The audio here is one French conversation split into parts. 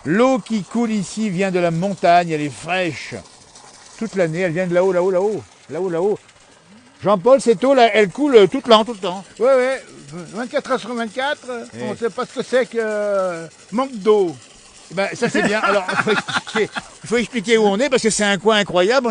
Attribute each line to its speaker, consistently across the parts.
Speaker 1: L'eau qui coule ici vient de la montagne, elle est fraîche. Toute l'année, elle vient de là-haut, là-haut, là-haut. Là-haut, là-haut. Jean-Paul, cette eau, là, elle coule tout le temps.
Speaker 2: Oui, oui, 24 heures sur 24, on ne sait pas ce que c'est que manque d'eau.
Speaker 1: Ben, ça c'est bien. Alors, il faut expliquer où on est parce que c'est un coin incroyable.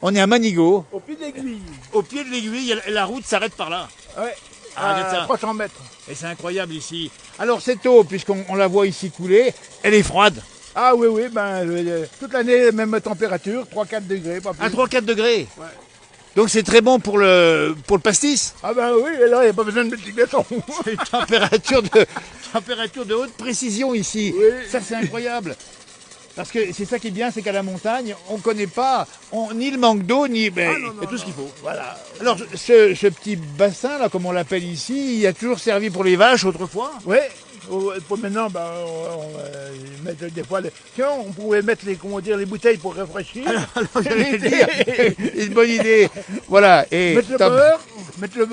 Speaker 1: On est à Manigot.
Speaker 2: Au pied de l'aiguille.
Speaker 1: Au pied de l'aiguille, la route s'arrête par là.
Speaker 2: Oui,
Speaker 1: regarde ça.
Speaker 2: à 300 mètres.
Speaker 1: Et c'est incroyable ici. Alors cette eau, puisqu'on la voit ici couler, elle est froide.
Speaker 2: Ah oui, oui, toute l'année, même température, 3-4 degrés, pas plus.
Speaker 1: À 3-4 degrés.
Speaker 2: Ouais.
Speaker 1: Donc c'est très bon pour le pastis.
Speaker 2: Ah ben oui, et là, il n'y a pas besoin de mettre les glaçons.
Speaker 1: C'est une température de haute précision ici.
Speaker 2: Oui.
Speaker 1: Ça c'est incroyable. Parce que c'est ça qui est bien, c'est qu'à la montagne, on ne connaît pas ni le manque d'eau, ni tout ce qu'il faut.
Speaker 2: Voilà.
Speaker 1: Alors ce petit bassin, là, comme on l'appelle ici, il a toujours servi pour les vaches autrefois.
Speaker 2: Oui, pour maintenant, on va mettre des fois, tiens, on pouvait mettre les bouteilles pour rafraîchir.
Speaker 1: Alors j'allais dire, une bonne idée. Voilà. Et
Speaker 2: Mettre le beurre.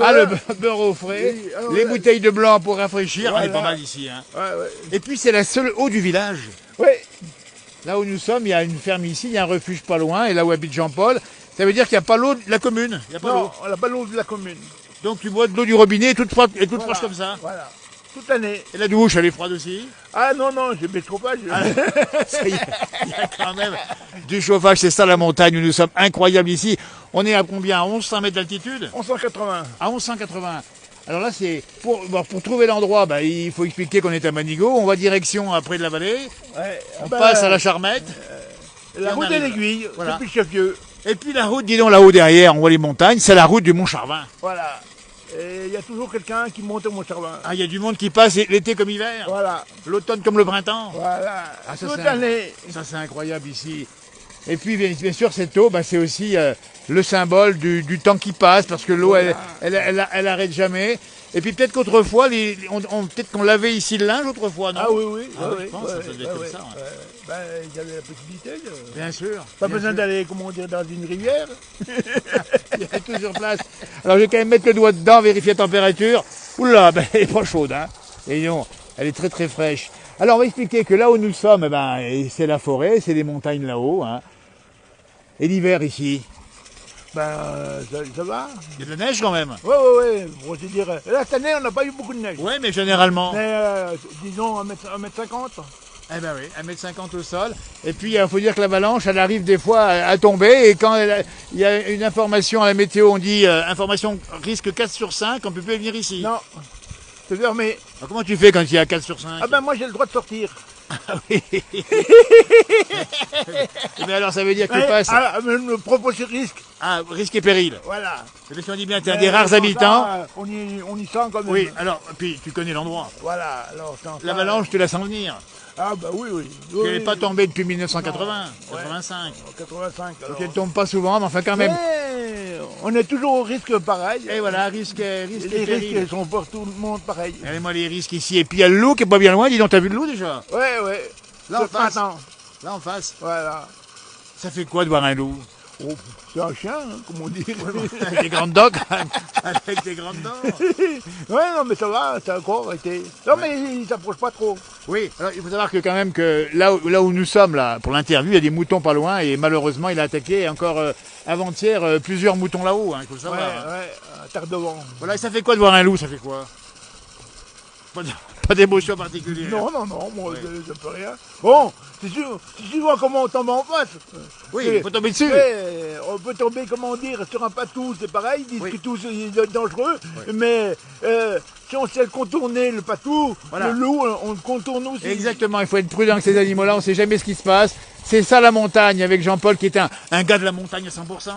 Speaker 1: Ah, le beurre au frais,
Speaker 2: Oui, alors,
Speaker 1: les bouteilles de blanc pour rafraîchir,
Speaker 2: voilà.
Speaker 1: elle est pas mal ici. Hein.
Speaker 2: Ouais.
Speaker 1: Et puis c'est la seule eau du village.
Speaker 2: Oui,
Speaker 1: Là où nous sommes, il y a une ferme ici, il y a un refuge pas loin, et là où habite Jean-Paul, ça veut dire qu'il n'y a pas l'eau de la commune. Il y a pas
Speaker 2: non,
Speaker 1: l'eau.
Speaker 2: on n'a pas l'eau de la commune.
Speaker 1: Donc tu bois de l'eau du robinet et toute froide,
Speaker 2: Voilà.
Speaker 1: proche comme ça.
Speaker 2: Voilà, toute l'année.
Speaker 1: Et la douche, elle est froide aussi.
Speaker 2: Ah non, j'ai mis le chauffage.
Speaker 1: Il y a quand même du chauffage, c'est ça la montagne où nous sommes, incroyable ici. On est à combien? À 1100 mètres d'altitude?
Speaker 2: 1180.
Speaker 1: À 1180. Alors là, c'est pour trouver l'endroit, il faut expliquer qu'on est à Manigot. On va direction après de la vallée.
Speaker 2: Ouais,
Speaker 1: On passe à la Charmette.
Speaker 2: La
Speaker 1: Et on
Speaker 2: route de
Speaker 1: arrive.
Speaker 2: l'aiguille,
Speaker 1: Voilà.
Speaker 2: depuis Chef-Vieux.
Speaker 1: Et puis la route, dis donc là-haut derrière, on voit les montagnes, c'est la route du Mont-Charvin.
Speaker 2: Voilà. Et il y a toujours quelqu'un qui monte au Mont-Charvin.
Speaker 1: Ah, il y a du monde qui passe l'été comme hiver,
Speaker 2: Voilà.
Speaker 1: l'autonne comme le printemps.
Speaker 2: Voilà.
Speaker 1: Ah, ça,
Speaker 2: toute
Speaker 1: c'est
Speaker 2: l'année.
Speaker 1: Ça, c'est incroyable ici. Et puis, bien sûr, cette eau, c'est aussi le symbole du temps qui passe, parce que l'eau,
Speaker 2: Voilà.
Speaker 1: elle arrête jamais. Et puis peut-être qu'autrefois, peut-être qu'on lavait ici le linge autrefois, non?
Speaker 2: Ah oui.
Speaker 1: Ah oui, je pense, ça doit être comme ça, ouais.
Speaker 2: Il y avait la possibilité.
Speaker 1: Bien sûr.
Speaker 2: Pas
Speaker 1: bien
Speaker 2: besoin
Speaker 1: sûr.
Speaker 2: d'aller, dans une rivière.
Speaker 1: Il y a tout sur place. Alors je vais quand même mettre le doigt dedans, vérifier la température. Oula, elle est pas chaude, hein. Et non, elle est très très fraîche. Alors on va expliquer que là où nous sommes, c'est la forêt, c'est les montagnes là-haut, hein. Et l'hiver ici,
Speaker 2: Ça va.
Speaker 1: il y a de la neige quand même.
Speaker 2: Oui. Bon, je dirais. Là, cette année, on n'a pas eu beaucoup de neige.
Speaker 1: Oui, mais généralement.
Speaker 2: Mais disons 1m50.
Speaker 1: Eh ben oui, 1,50 m au sol. Et puis il faut dire que l'avalanche, elle arrive des fois à tomber. Et quand il y a une information à la météo, on dit information risque 4 sur 5, on ne peut plus venir ici.
Speaker 2: Non, c'est fermé.
Speaker 1: Alors, comment tu fais quand il y a 4 sur 5?
Speaker 2: Ah ben moi j'ai le droit de sortir.
Speaker 1: Mais alors ça veut dire que tu passes.
Speaker 2: Le propos sur risque.
Speaker 1: Ah, risque et péril.
Speaker 2: Voilà.
Speaker 1: Et puis on dit bien, tu es un des rares habitants.
Speaker 2: On y sent quand même.
Speaker 1: Oui, alors, puis tu connais l'endroit.
Speaker 2: Voilà. Alors, sans ça,
Speaker 1: L'avalanche, tu la sens venir.
Speaker 2: Ah bah oui.
Speaker 1: Tu n'est pas tombée depuis 1980, 85.
Speaker 2: 85.
Speaker 1: Donc
Speaker 2: Alors.
Speaker 1: elle ne tombe pas souvent, mais enfin quand même.
Speaker 2: Mais on est toujours au risque pareil.
Speaker 1: Et voilà, risque et
Speaker 2: Les
Speaker 1: péril.
Speaker 2: risques sont pour tout le monde pareil.
Speaker 1: Regardez-moi les risques ici. Et puis il y a le loup qui est pas bien loin. Dis donc, t'as vu le loup déjà?
Speaker 2: Ouais.
Speaker 1: Là en
Speaker 2: Ce
Speaker 1: face.
Speaker 2: printemps.
Speaker 1: Là en face.
Speaker 2: Voilà.
Speaker 1: Ça fait quoi de voir un loup?
Speaker 2: Oh, c'est un chien, comme on dit.
Speaker 1: Avec des grandes dents quand même. Avec des grandes dents.
Speaker 2: Ouais, non, mais ça va, ça a encore été. Non, mais il s'approche pas trop.
Speaker 1: Oui, alors il faut savoir que quand même que là où nous sommes là pour l'interview, il y a des moutons pas loin et malheureusement il a attaqué encore avant-hier plusieurs moutons là-haut, hein, il faut le savoir. Hein.
Speaker 2: Ouais, à terre devant.
Speaker 1: Voilà, et ça fait quoi de voir un loup? Ça fait quoi? Pas d'émotion particulière.
Speaker 2: Non, moi je peux rien. Bon, si tu vois comment on tombe en face.
Speaker 1: Oui, il faut tomber dessus.
Speaker 2: On peut tomber, comment dire, sur un patou, c'est pareil, ils disent que tout c'est dangereux,
Speaker 1: Oui.
Speaker 2: mais si on sait contourner le patou,
Speaker 1: Voilà.
Speaker 2: le loup, on le contourne aussi.
Speaker 1: Exactement, il faut être prudent avec ces animaux-là, on ne sait jamais ce qui se passe. C'est ça la montagne, avec Jean-Paul qui est un gars de la montagne à 100%.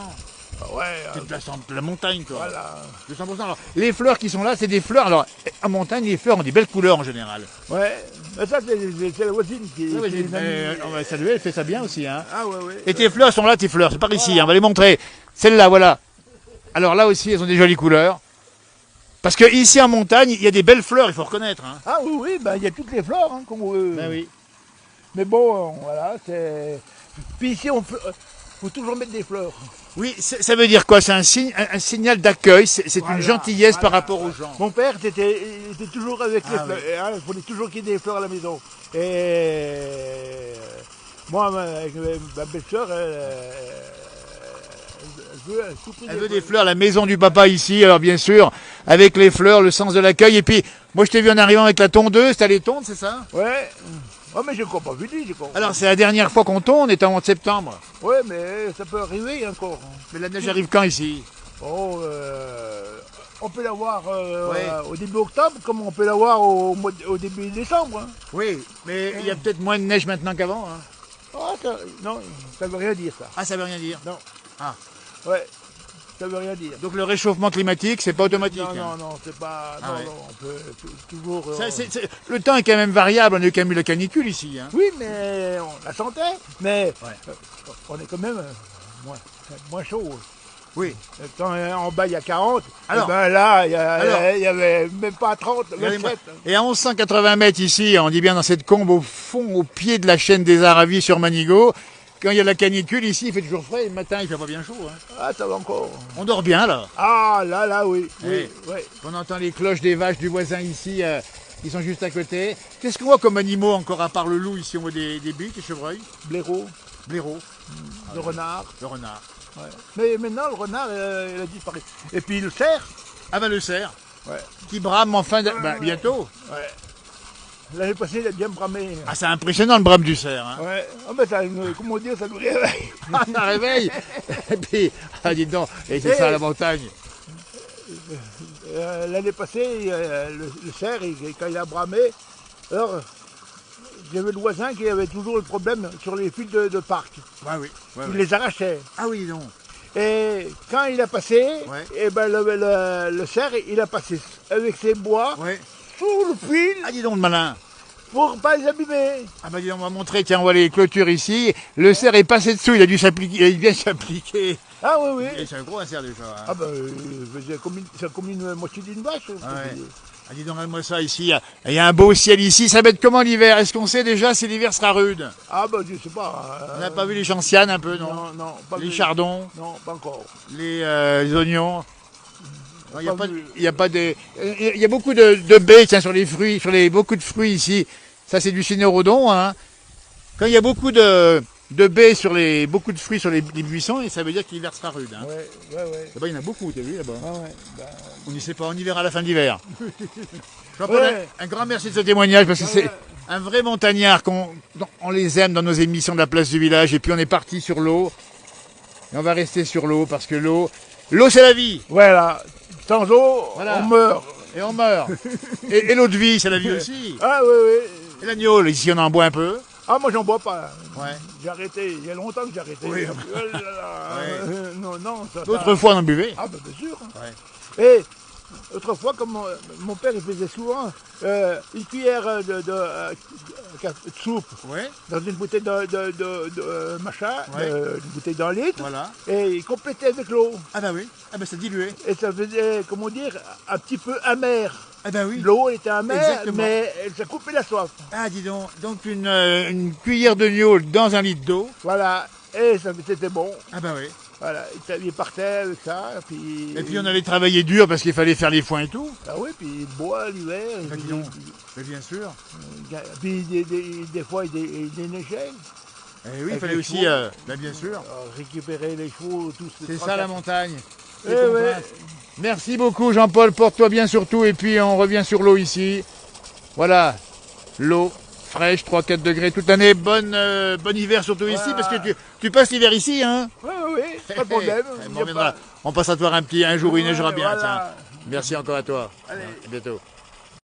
Speaker 2: Ouais,
Speaker 1: C'est de la montagne, quoi.
Speaker 2: voilà.
Speaker 1: De 100%. Alors, les fleurs qui sont là, c'est des fleurs. Alors, en montagne, les fleurs ont des belles couleurs en général.
Speaker 2: Ouais, mais ça c'est la voisine qui les a mis.
Speaker 1: On va saluer, elle fait ça bien aussi. Hein.
Speaker 2: Ah ouais.
Speaker 1: Et tes fleurs sont là, tes fleurs, c'est par ici, hein, on va les montrer. Celles-là, voilà. Alors là aussi, elles ont des jolies couleurs. Parce que ici en montagne, il y a des belles fleurs, il faut reconnaître. Hein.
Speaker 2: Ah oui, il y a toutes les fleurs qu'on veut.
Speaker 1: Ben oui.
Speaker 2: Mais bon, voilà, c'est. Puis ici, faut toujours mettre des fleurs.
Speaker 1: Oui, ça veut dire quoi? C'est un signe, un signal d'accueil, c'est
Speaker 2: Voilà,
Speaker 1: une gentillesse par
Speaker 2: voilà,
Speaker 1: rapport aux
Speaker 2: voilà.
Speaker 1: gens.
Speaker 2: Mon père il était toujours avec les
Speaker 1: Ah,
Speaker 2: fleurs.
Speaker 1: oui.
Speaker 2: Il fallait toujours qu'il y ait des fleurs à la maison. Et moi, avec ma belle-sœur, elle souffrait
Speaker 1: Elle veut des fleurs, la maison du papa ici, alors bien sûr, avec les fleurs, le sens de l'accueil. Et puis, moi je t'ai vu en arrivant avec la tondeuse, t'as les tondes, c'est ça?
Speaker 2: Ouais. Oh, mais je ne comprends pas vu, je comprends.
Speaker 1: Alors c'est la dernière fois qu'on tonde, on est en mois de septembre.
Speaker 2: Ouais, mais ça peut arriver encore.
Speaker 1: Mais la neige arrive quand ici?
Speaker 2: Oh, on peut l'avoir
Speaker 1: Ouais.
Speaker 2: au début octobre, comme on peut l'avoir au début décembre. Hein.
Speaker 1: Oui, mais il y a peut-être moins de neige maintenant qu'avant. Hein.
Speaker 2: Ah, non, ça veut rien dire ça.
Speaker 1: Ah, ça veut rien dire.
Speaker 2: Non.
Speaker 1: Ah.
Speaker 2: Ouais, ça veut rien dire.
Speaker 1: Donc le réchauffement climatique, c'est pas automatique.
Speaker 2: Non,
Speaker 1: hein.
Speaker 2: non, c'est pas.
Speaker 1: Ah
Speaker 2: non,
Speaker 1: ouais.
Speaker 2: non, on peut toujours.
Speaker 1: Le temps est quand même variable, on a eu quand même eu la canicule ici. Hein.
Speaker 2: Oui, mais on la sentait, mais on est quand même moins chaud.
Speaker 1: Oui.
Speaker 2: Quand en bas il y a 40,
Speaker 1: Alors,
Speaker 2: eh ben là il
Speaker 1: alors,
Speaker 2: y avait même pas 30,
Speaker 1: Regardez-moi.
Speaker 2: 27.
Speaker 1: Et à 1180 mètres ici, on dit bien dans cette combe au fond, au pied de la chaîne des Aravis sur Manigo, quand il y a la canicule ici, il fait toujours frais, et le matin il fait pas bien chaud. Hein.
Speaker 2: Ah, ça va encore.
Speaker 1: On dort bien là.
Speaker 2: Ah, là, oui.
Speaker 1: Eh.
Speaker 2: Oui.
Speaker 1: On entend les cloches des vaches du voisin ici, qui sont juste à côté. Qu'est-ce qu'on voit comme animaux encore à part le loup ici? On voit des biques, des chevreuils,
Speaker 2: Blaireau,
Speaker 1: blaireaux,
Speaker 2: le renard.
Speaker 1: le renard.
Speaker 2: Ouais. Mais maintenant, le renard, il a disparu. Et puis le cerf.
Speaker 1: Ah ben le cerf,
Speaker 2: Ouais.
Speaker 1: qui brame en fin de... Ben, bientôt.
Speaker 2: Ouais. L'année passée, il a bien bramé.
Speaker 1: Ah c'est impressionnant le brame du cerf. Hein.
Speaker 2: Ouais. Ah, ben, comment dire, ça nous réveille.
Speaker 1: Ah, ça réveille. Et puis, ah dis donc, et c'est ça la montagne.
Speaker 2: L'année passée, le cerf, quand il a bramé, alors, j'avais le voisin qui avait toujours le problème sur les fils de parc.
Speaker 1: Ouais, oui. Ouais,
Speaker 2: Il
Speaker 1: ouais.
Speaker 2: les arrachait.
Speaker 1: Ah oui, non.
Speaker 2: Et quand il a passé,
Speaker 1: Ouais.
Speaker 2: et ben le cerf, il a passé avec ses bois
Speaker 1: Ouais.
Speaker 2: sous le fil
Speaker 1: Ah dis donc le malin.
Speaker 2: pour pas les abîmer.
Speaker 1: Ah bah dis donc, on va montrer, tiens, on voit les clôtures ici. Le cerf est passé dessous, il a dû s'appliquer, il a bien s'appliquer.
Speaker 2: Ah oui, oui.
Speaker 1: Et c'est un gros un cerf déjà. Hein.
Speaker 2: Ah ben, c'est comme une moitié d'une vache.
Speaker 1: Ah ouais. Ah dis donc, regarde-moi ça ici. Il y a un beau ciel ici. Ça va être comment l'hiver? Est-ce qu'on sait déjà si l'hiver sera rude?
Speaker 2: Ah ben, je sais pas.
Speaker 1: On n'a pas vu les gentianes un peu, non?
Speaker 2: Non, pas
Speaker 1: Les
Speaker 2: vu.
Speaker 1: chardons,
Speaker 2: Non, pas encore.
Speaker 1: les oignons. Il y a
Speaker 2: Pas
Speaker 1: pas,
Speaker 2: vu.
Speaker 1: il y a pas de, il y a beaucoup de baies, tiens, sur les fruits, beaucoup de fruits ici. Ça, c'est du cynorhodon, hein. Quand il y a beaucoup de baies beaucoup de fruits sur les buissons, et ça veut dire que l'hiver sera rude, hein.
Speaker 2: Ouais.
Speaker 1: Là-bas, il y en a beaucoup, t'as vu, là-bas.
Speaker 2: Ah ouais. Ben,
Speaker 1: On n'y sait pas, on y verra à la fin de l'hiver. Jean-Paul,
Speaker 2: Ouais.
Speaker 1: un grand merci de ce témoignage, parce que c'est un vrai montagnard, on les aime dans nos émissions de la place du village, et puis on est parti sur l'eau, et on va rester sur l'eau, parce que l'eau c'est la vie,
Speaker 2: voilà. Sans eau,
Speaker 1: Voilà.
Speaker 2: on meurt.
Speaker 1: et on meurt. Et l'eau de vie, c'est la vie aussi.
Speaker 2: Ah oui.
Speaker 1: Et l'agneau, ici on en boit un peu.
Speaker 2: Ah, moi, j'en bois pas.
Speaker 1: Ouais.
Speaker 2: J'ai arrêté. Il y a longtemps que j'ai arrêté.
Speaker 1: Oui.
Speaker 2: Oh là là. Non, ça.
Speaker 1: D'autres fois on en buvait.
Speaker 2: Ah, ben, bien sûr.
Speaker 1: Ouais.
Speaker 2: Et autrefois, comme mon père il faisait souvent une cuillère de soupe
Speaker 1: Ouais,
Speaker 2: dans une bouteille de machin,
Speaker 1: Ouais.
Speaker 2: une bouteille d'un litre,
Speaker 1: voilà.
Speaker 2: et il complétait avec l'eau.
Speaker 1: Ah bah oui, ah bah c'est dilué.
Speaker 2: Et ça faisait, comment dire, un petit peu amer.
Speaker 1: Ah bah oui.
Speaker 2: L'eau était amère,
Speaker 1: Exactement.
Speaker 2: mais ça coupait la soif.
Speaker 1: Ah dis donc une cuillère de gnôle dans un litre d'eau.
Speaker 2: Voilà, et c'était bon.
Speaker 1: Ah bah oui.
Speaker 2: Voilà, il partait avec ça,
Speaker 1: Et puis on avait travaillé dur parce qu'il fallait faire les foins et tout.
Speaker 2: Ah oui, puis il boit l'hiver.
Speaker 1: Ah, dis donc. Mais bien sûr.
Speaker 2: Puis des fois il déneigeait.
Speaker 1: Eh oui, il
Speaker 2: Avec
Speaker 1: fallait
Speaker 2: les
Speaker 1: aussi,
Speaker 2: chevaux.
Speaker 1: bien sûr.
Speaker 2: Récupérer les chevaux, tout ce
Speaker 1: C'est ça la montagne.
Speaker 2: Eh
Speaker 1: Les
Speaker 2: ouais.
Speaker 1: contraintes. Merci beaucoup Jean-Paul, porte-toi bien surtout et puis on revient sur l'eau ici. Voilà, l'eau fraîche, 3-4 degrés toute l'année. Bon hiver surtout ici parce que tu passes l'hiver ici, hein.
Speaker 2: Oui, pas de problème.
Speaker 1: On reviendra. On passera te voir un jour où il neigera bien.
Speaker 2: Voilà.
Speaker 1: Tiens. Merci encore à toi.
Speaker 2: Allez.
Speaker 1: À bientôt.